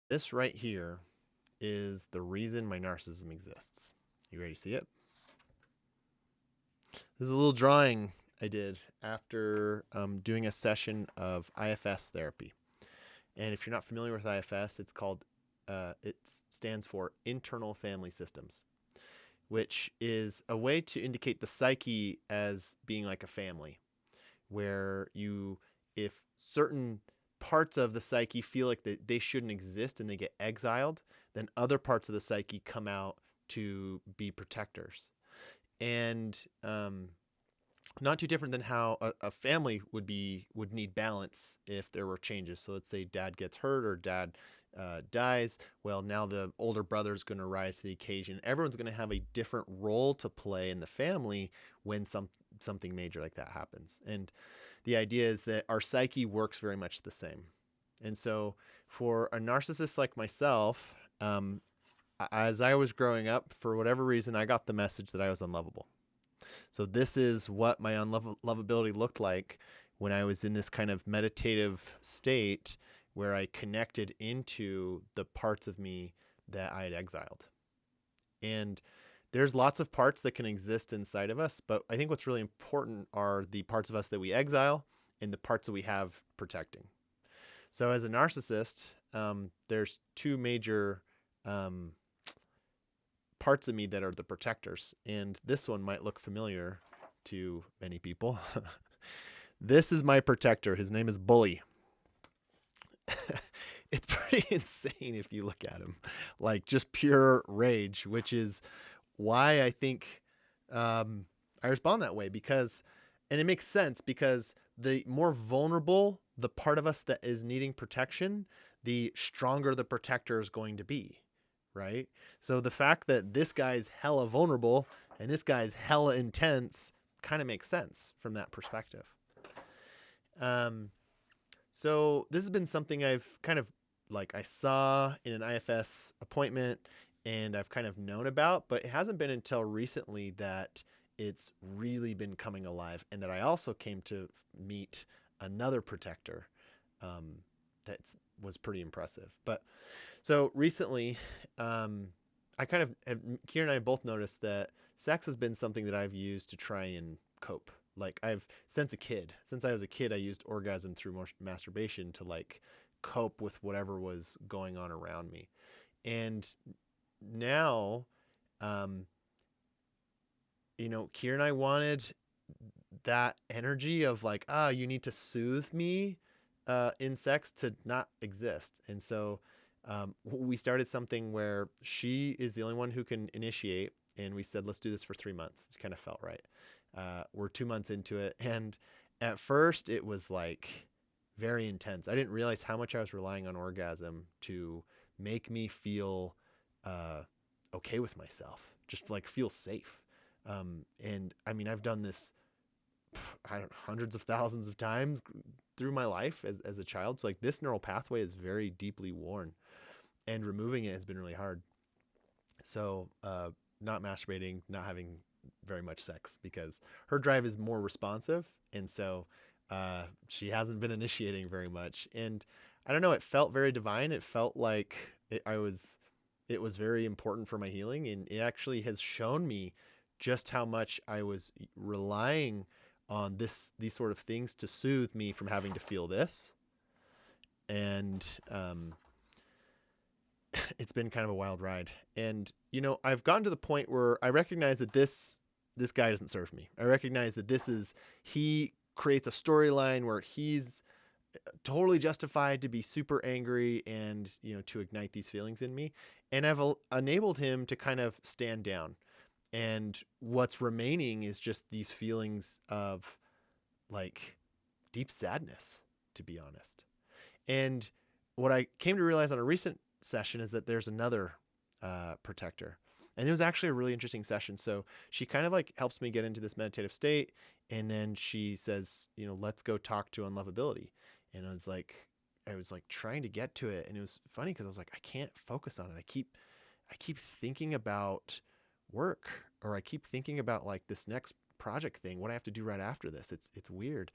This right here is the reason my narcissism exists. You ready to see it? This is a little drawing I did after doing a session of IFS therapy. And if you're not familiar with IFS, it stands for internal family systems, which is a way to indicate the psyche as being like a family, where if certain parts of the psyche feel like they shouldn't exist and they get exiled, then other parts of the psyche come out to be protectors. And not too different than how a family would need balance if there were changes. So let's say dad gets hurt or dad dies. Well, now the older brother is going to rise to the occasion. Everyone's going to have a different role to play in the family when something major like that happens. And the idea is that our psyche works very much the same. And so for a narcissist like myself, as I was growing up, for whatever reason, I got the message that I was unlovable. So this is what my unlovability looked like when I was in this kind of meditative state where I connected into the parts of me that I had exiled. And there's lots of parts that can exist inside of us, but I think what's really important are the parts of us that we exile and the parts that we have protecting. So as a narcissist, there's two major um, parts of me that are the protectors. And this one might look familiar to many people. This is my protector. His name is Bully. It's pretty insane if you look at him, like just pure rage, which is why I think I respond that way and it makes sense because the more vulnerable the part of us that is needing protection, the stronger the protector is going to be, right? So the fact that this guy's hella vulnerable and this guy's hella intense kind of makes sense from that perspective. Um, so this has been something I've kind of like I saw in an IFS appointment and I've kind of known about, but it hasn't been until recently that it's really been coming alive and that I also came to meet another protector that was pretty impressive. But so recently, I kind of Kira and I both noticed that sex has been something that I've used to try and cope. Like since I was a kid, I used orgasm through masturbation to like cope with whatever was going on around me. And now, um, Kira and I wanted that energy of like, you need to soothe me in sex to not exist. And so we started something where she is the only one who can initiate. And we said, let's do this for 3 months. It kind of felt right. We're 2 months into it. And at first, it was like very intense. I didn't realize how much I was relying on orgasm to make me feel okay with myself, just like feel safe. And I mean, I've done this I don't hundreds of thousands of times through my life as a child. So like this neural pathway is very deeply worn and removing it has been really hard. So not masturbating, not having very much sex because her drive is more responsive. And so she hasn't been initiating very much. And I don't know, it felt very divine. It felt like it was very important for my healing. And it actually has shown me just how much I was relying on these sort of things to soothe me from having to feel this. And it's been kind of a wild ride. And I've gotten to the point where I recognize that this guy doesn't serve me. I recognize that he creates a storyline where he's totally justified to be super angry and to ignite these feelings in me. And I've enabled him to kind of stand down. And what's remaining is just these feelings of like deep sadness, to be honest. And what I came to realize on a recent session is that there's another protector. And it was actually a really interesting session. So she kind of like helps me get into this meditative state. And then she says, let's go talk to unlovability. And I was like trying to get to it. And it was funny because I was like, I can't focus on it. I keep thinking about work, or I keep thinking about like this next project thing, what I have to do right after this. It's weird.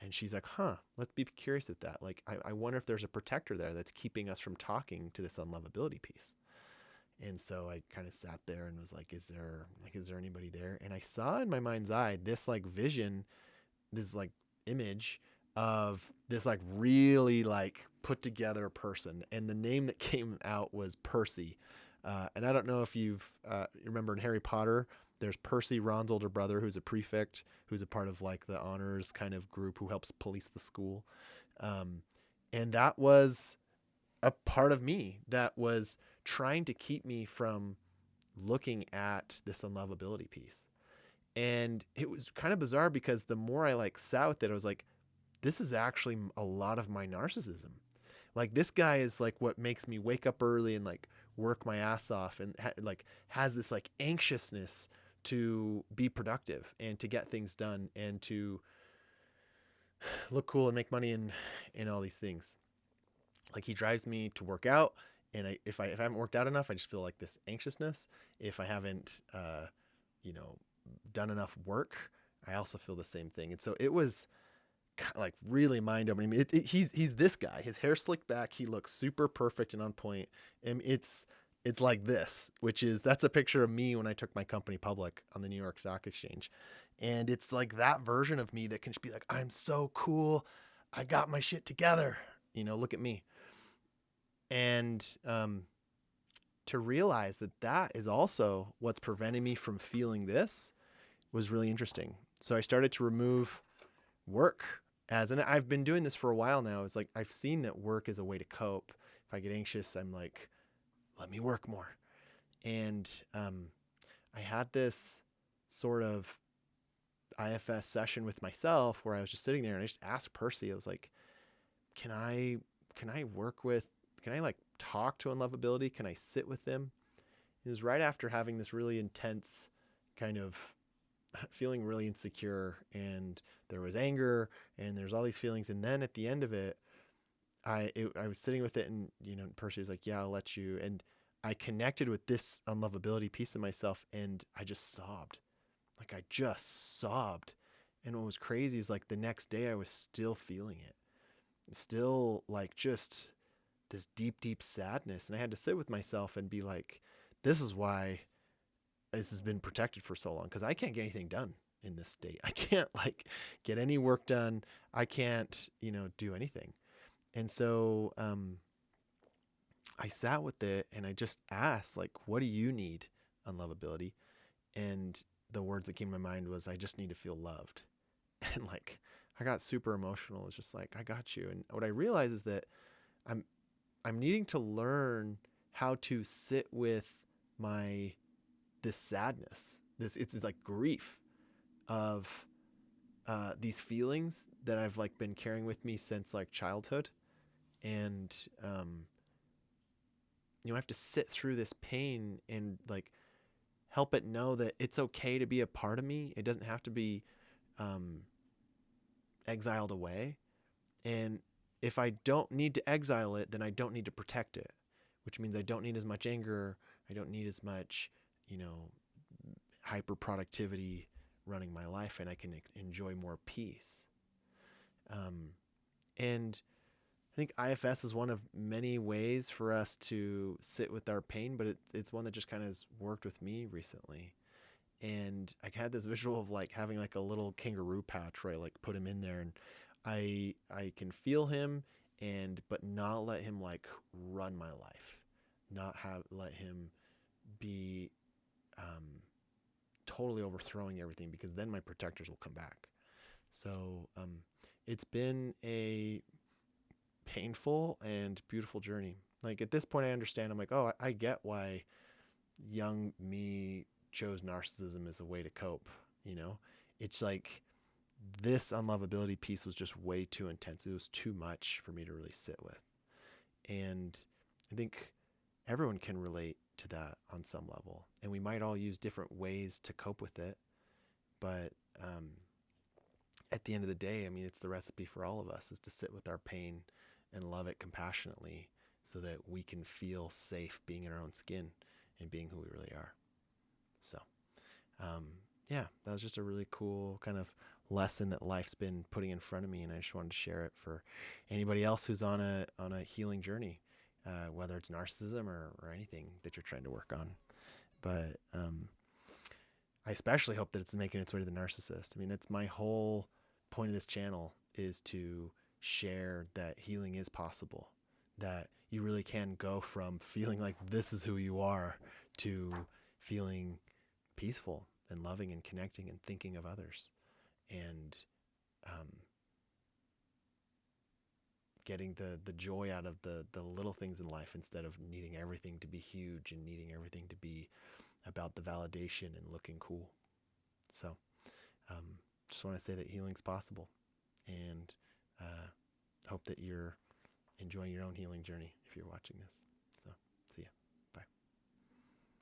And she's like, huh, let's be curious with that. Like, I wonder if there's a protector there that's keeping us from talking to this unlovability piece. And so I kind of sat there and was like, is there anybody there? And I saw in my mind's eye this like vision, this like image of this like really like put together person. And the name that came out was Percy. And I don't know if you remember in Harry Potter, there's Percy, Ron's older brother, who's a prefect, who's a part of like the honors kind of group who helps police the school. Um, and that was a part of me that was trying to keep me from looking at this unlovability piece. And it was kind of bizarre because the more I like sat with it, I was like, this is actually a lot of my narcissism. Like this guy is like what makes me wake up early and like work my ass off and like has this like anxiousness to be productive and to get things done and to look cool and make money and all these things. Like he drives me to work out, and if I haven't worked out enough, I just feel like this anxiousness. If I haven't you know done enough work, I also feel the same thing. And so it was like really mind opening. He's this guy. His hair slicked back. He looks super perfect and on point. And it's like this, that's a picture of me when I took my company public on the New York Stock Exchange. And it's like that version of me that can just be like, I'm so cool. I got my shit together. Look at me. And to realize that is also what's preventing me from feeling this was really interesting. So I started to remove work and I've been doing this for a while now. It's like, I've seen that work is a way to cope. If I get anxious, I'm like, let me work more. And I had this sort of IFS session with myself where I was just sitting there and I just asked Percy, I was like, can I like talk to unlovability? Can I sit with them? It was right after having this really intense kind of feeling really insecure, and there was anger and there's all these feelings. And then at the end of it, I was sitting with it and, Percy was like, yeah, I'll let you. And I connected with this unlovability piece of myself and I just sobbed. Like I just sobbed. And what was crazy is like the next day I was still feeling it. Still like just this deep, deep sadness. And I had to sit with myself and be like, this is why this has been protected for so long, because I can't get anything done in this state. I can't like get any work done. I can't, do anything. And so I sat with it and I just asked, like, what do you need, unlovability? And the words that came to my mind was, I just need to feel loved. And like, I got super emotional. It's just like, I got you. And what I realized is that I'm needing to learn how to sit with this sadness, it's like grief of these feelings that I've like been carrying with me since like childhood. And I have to sit through this pain and like help it know that it's okay to be a part of me. It doesn't have to be exiled away. And if I don't need to exile it, then I don't need to protect it, which means I don't need as much anger. I don't need as much, hyper productivity running my life, and I can enjoy more peace. And I think IFS is one of many ways for us to sit with our pain, but it's one that just kind of has worked with me recently. And I had this visual of like having like a little kangaroo pouch where I like put him in there, and I can feel him but not let him like run my life, not let him be totally overthrowing everything, because then my protectors will come back. So it's been a painful and beautiful journey. Like at this point I understand, I'm like, oh, I get why young me chose narcissism as a way to cope. It's like this unlovability piece was just way too intense. It was too much for me to really sit with. And I think everyone can relate to that on some level, and we might all use different ways to cope with it. But at the end of the day, I mean, it's the recipe for all of us, is to sit with our pain and love it compassionately so that we can feel safe being in our own skin and being who we really are. So, yeah, that was just a really cool kind of lesson that life's been putting in front of me, and I just wanted to share it for anybody else who's on a healing journey, whether it's narcissism or anything that you're trying to work on. But I especially hope that it's making its way to the narcissist. I mean, that's my whole point of this channel, is to share that healing is possible, that you really can go from feeling like this is who you are to feeling peaceful and loving and connecting and thinking of others, and getting the joy out of the little things in life, instead of needing everything to be huge and needing everything to be about the validation and looking cool. So just want to say that healing's possible, and hope that you're enjoying your own healing journey if you're watching this.